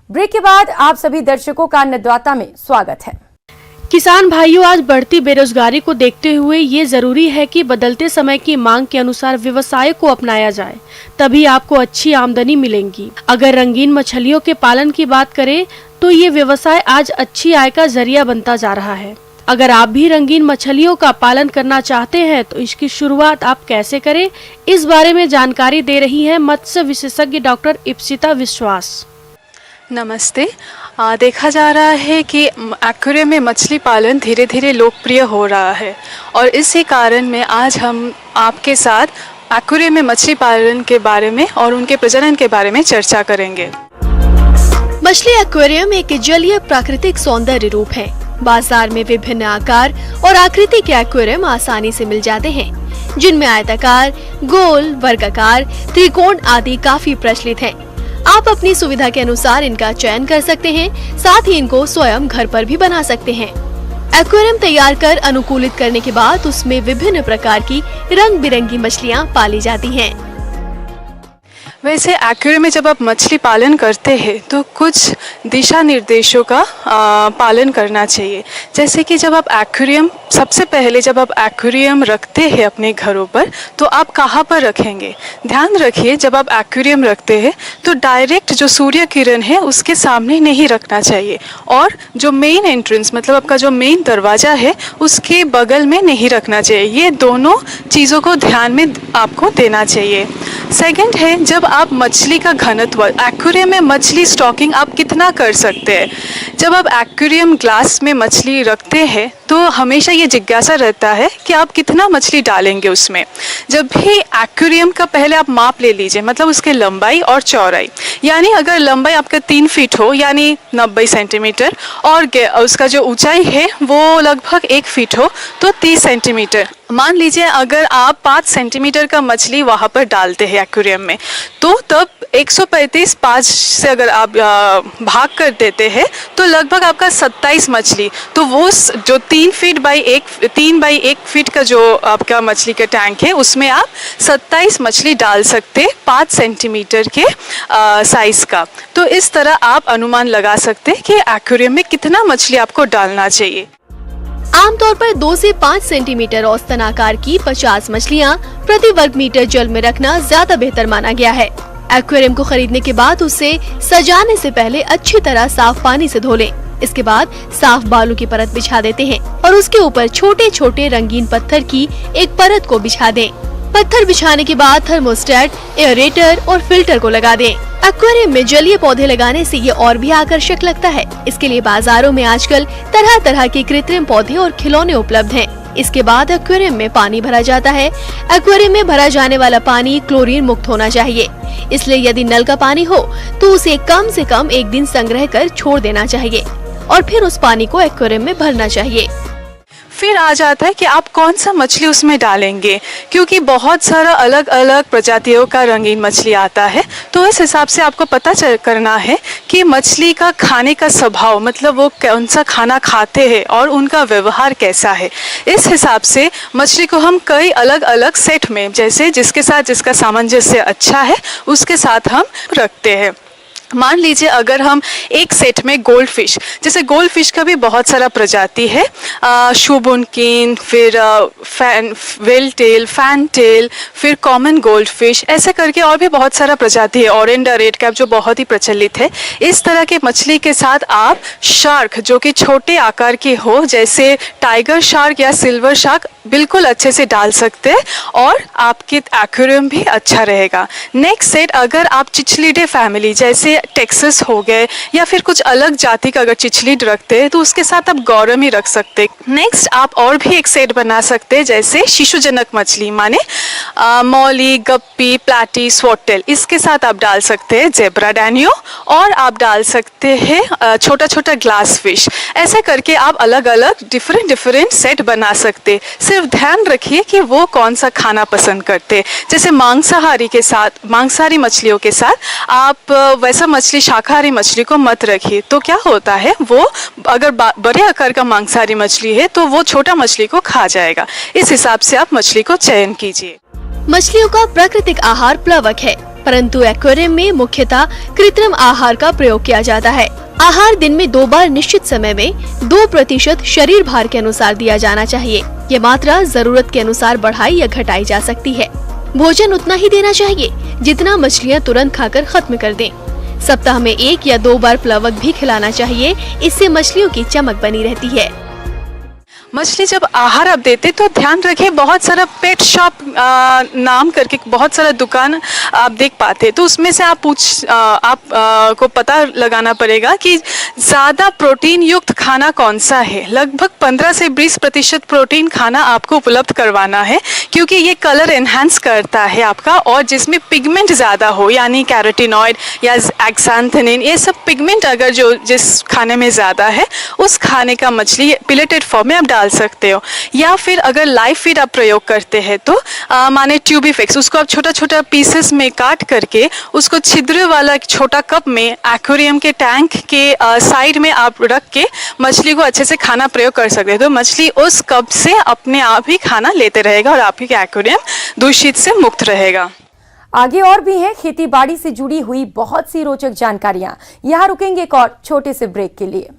Break के बाद आप सभी दर्शकों का अन्नदाता में स्वागत है। किसान भाइयों, आज बढ़ती बेरोजगारी को देखते हुए ये जरूरी है कि बदलते समय की मांग के अनुसार व्यवसाय को अपनाया जाए, तभी आपको अच्छी आमदनी मिलेगी। अगर रंगीन मछलियों के पालन की बात करें तो ये व्यवसाय आज अच्छी आय का जरिया बनता जा रहा है। अगर आप भी रंगीन मछलियों का पालन करना चाहते हैं तो इसकी शुरुआत आप कैसे करें, इस बारे में जानकारी दे रही हैं मत्स्य विशेषज्ञ डॉक्टर इप्सिता विश्वास। नमस्ते। देखा जा रहा है कि एक्वेरियम में मछली पालन धीरे धीरे लोकप्रिय हो रहा है और इसी कारण में आज हम आपके साथ एक्वेरियम में मछली पालन के बारे में और उनके प्रजनन के बारे में चर्चा करेंगे। मछली एक्वेरियम एक जलीय प्राकृतिक सौंदर्य रूप है। बाजार में विभिन्न आकार और आकृति के एक्वेरियम आसानी से मिल जाते हैं, जिनमें आयताकार, गोल, वर्गाकार, त्रिकोण आदि काफी प्रचलित हैं। आप अपनी सुविधा के अनुसार इनका चयन कर सकते हैं, साथ ही इनको स्वयं घर पर भी बना सकते हैं। एक्वेरियम तैयार कर अनुकूलित करने के बाद उसमें विभिन्न प्रकार की रंग बिरंगी मछलियाँ पाली जाती हैं। वैसे एक्वेरियम में जब आप मछली पालन करते हैं तो कुछ दिशा निर्देशों का पालन करना चाहिए। जैसे कि जब आप सबसे पहले जब आप एक्वेरियम रखते हैं अपने घरों पर तो आप कहाँ पर रखेंगे। ध्यान रखिए, जब आप एक्वेरियम रखते हैं तो डायरेक्ट जो सूर्य किरण है उसके सामने नहीं रखना चाहिए और जो मेन एंट्रेंस मतलब आपका जो मेन दरवाज़ा है उसके बगल में नहीं रखना चाहिए। ये दोनों चीज़ों को ध्यान में आपको देना चाहिए। सेकंड है, जब आप मछली का घनत्व, एक्वेरियम में मछली स्टॉकिंग आप कितना कर सकते हैं। जब आप एक्वेरियम ग्लास में मछली रखते हैं तो हमेशा ये जिज्ञासा रहता है कि आप कितना मछली डालेंगे उसमें। जब भी एक्वेरियम का पहले आप माप ले लीजिए, मतलब उसके लंबाई और चौड़ाई, यानी अगर लंबाई आपका 3 फीट हो यानी 90 सेंटीमीटर और उसका जो ऊंचाई है वो लगभग 1 फीट हो तो 30 सेंटीमीटर। मान लीजिए अगर आप 5 सेंटीमीटर का मछली वहाँ पर डालते हैं एक्वेरियम में तो तब 135 5 से अगर आप भाग कर देते हैं तो लगभग आपका 27 मछली, तो वो जो 3 बाई 1 फीट का जो आपका मछली का टैंक है उसमें आप 27 मछली डाल सकते 5 सेंटीमीटर के साइज़ का। तो इस तरह आप अनुमान लगा सकते हैं कि एक्वेरियम में कितना मछली आपको डालना चाहिए। आमतौर पर 2 से 5 सेंटीमीटर औसतन आकार की 50 मछलियाँ प्रति वर्ग मीटर जल में रखना ज्यादा बेहतर माना गया है। एक्वेरियम को खरीदने के बाद उसे सजाने से पहले अच्छी तरह साफ पानी से धो लें। इसके बाद साफ बालू की परत बिछा देते हैं और उसके ऊपर छोटे छोटे रंगीन पत्थर की एक परत को बिछा दें। पत्थर बिछाने के बाद थर्मोस्टेट, एयरेटर और फिल्टर को लगा दें। एक्वेरियम में जलीय पौधे लगाने से ये और भी आकर्षक लगता है। इसके लिए बाजारों में आजकल तरह तरह के कृत्रिम पौधे और खिलौने उपलब्ध हैं। इसके बाद एक्वेरियम में पानी भरा जाता है। एक्वेरियम में भरा जाने वाला पानी क्लोरीन मुक्त होना चाहिए, इसलिए यदि नल का पानी हो तो उसे कम से कम 1 दिन संग्रह कर छोड़ देना चाहिए और फिर उस पानी को एक्वेरियम में भरना चाहिए। फिर आ जाता है कि आप कौन सा मछली उसमें डालेंगे, क्योंकि बहुत सारा अलग अलग प्रजातियों का रंगीन मछली आता है। तो इस हिसाब से आपको पता करना है कि मछली का खाने का स्वभाव, मतलब वो कौन सा खाना खाते हैं और उनका व्यवहार कैसा है। इस हिसाब से मछली को हम कई अलग अलग सेट में, जैसे जिसके साथ जिसका सामंजस्य अच्छा है उसके साथ हम रखते हैं। मान लीजिए अगर हम एक सेट में गोल्ड फिश, जैसे गोल्ड फिश का भी बहुत सारा प्रजाति है, शूबुनकिन, फिर वेल टेल, फैन टेल, फिर कॉमन गोल्ड फिश, ऐसे करके और भी बहुत सारा प्रजाति है। ओरेंडा रेड कैप जो बहुत ही प्रचलित है। इस तरह के मछली के साथ आप शार्क जो कि छोटे आकार के हो, जैसे टाइगर शार्क या सिल्वर शार्क, बिल्कुल अच्छे से डाल सकते हैं और आपके एक्वेरियम भी अच्छा रहेगा। नेक्स्ट सेट, अगर आप चिचलिडे फैमिली जैसे टेक्सस हो गए या फिर कुछ अलग जाति का अगर चिचलिड रखते हैं तो उसके साथ आप गौरम ही रख सकते हैं। नेक्स्ट आप और भी एक सेट बना सकते हैं, जैसे शिशुजनक मछली माने मौली, गप्पी, प्लाटी, स्वॉटेल, इसके साथ आप डाल सकते हैं जेब्रा डैनियो और आप डाल सकते हैं छोटा छोटा ग्लास फिश। ऐसे करके आप अलग अलग डिफरेंट सेट बना सकते। सिर्फ ध्यान रखिए कि वो कौन सा खाना पसंद करते। जैसे मांसाहारी मछलियों के साथ आप वैसा मछली, शाकाहारी मछली को मत रखिए। तो क्या होता है, वो अगर बड़े आकार का मांसाहारी मछली है तो वो छोटा मछली को खा जाएगा। इस हिसाब से आप मछली को चयन कीजिए। मछलियों का प्राकृतिक आहार प्लवक है। परंतु एक्वेरियम में मुख्यतः कृत्रिम आहार का प्रयोग किया जाता है। आहार दिन में 2 बार निश्चित समय में 2% शरीर भार के अनुसार दिया जाना चाहिए। ये मात्रा जरूरत के अनुसार बढ़ाई या घटाई जा सकती है। भोजन उतना ही देना चाहिए जितना मछलियाँ तुरंत खाकर खत्म कर दें। सप्ताह में 1 या 2 बार प्लवक भी खिलाना चाहिए, इससे मछलियों की चमक बनी रहती है। मछली जब आहार आप देते तो ध्यान रखें, बहुत सारा पेट शॉप नाम करके बहुत सारा दुकान आप देख पाते, तो उसमें से आप को पता लगाना पड़ेगा कि ज़्यादा प्रोटीन युक्त खाना कौन सा है। लगभग 15 से 20% प्रोटीन खाना आपको उपलब्ध करवाना है, क्योंकि ये कलर एनहांस करता है आपका, और जिसमें पिगमेंट ज़्यादा हो यानी कैरोटीनॉइड या एक्सांथनिन, ये सब पिगमेंट अगर जिस खाने में ज़्यादा है उस खाने का मछली पिलेटेड फॉर्म में आप डाल सकते हो। या फिर अगर लाइव फीड आप प्रयोग करते हैं तो माने ट्यूबीफिक्स, उसको आप छोटा छोटा पीसेस में काट करके उसको छिद्र वाला एक छोटा कप में एक्वेरियम के टैंक के साइड में आप रख के मछली को अच्छे से खाना प्रयोग कर सकते हैं। तो मछली उस कप से अपने आप ही खाना लेते रहेगा और आपके एक्वेरियम दूषित से मुक्त रहेगा। आगे और भी हैं खेती बाड़ी से जुड़ी हुई बहुत सी रोचक जानकारियां। यहाँ रुकेंगे एक और छोटे से ब्रेक के लिए।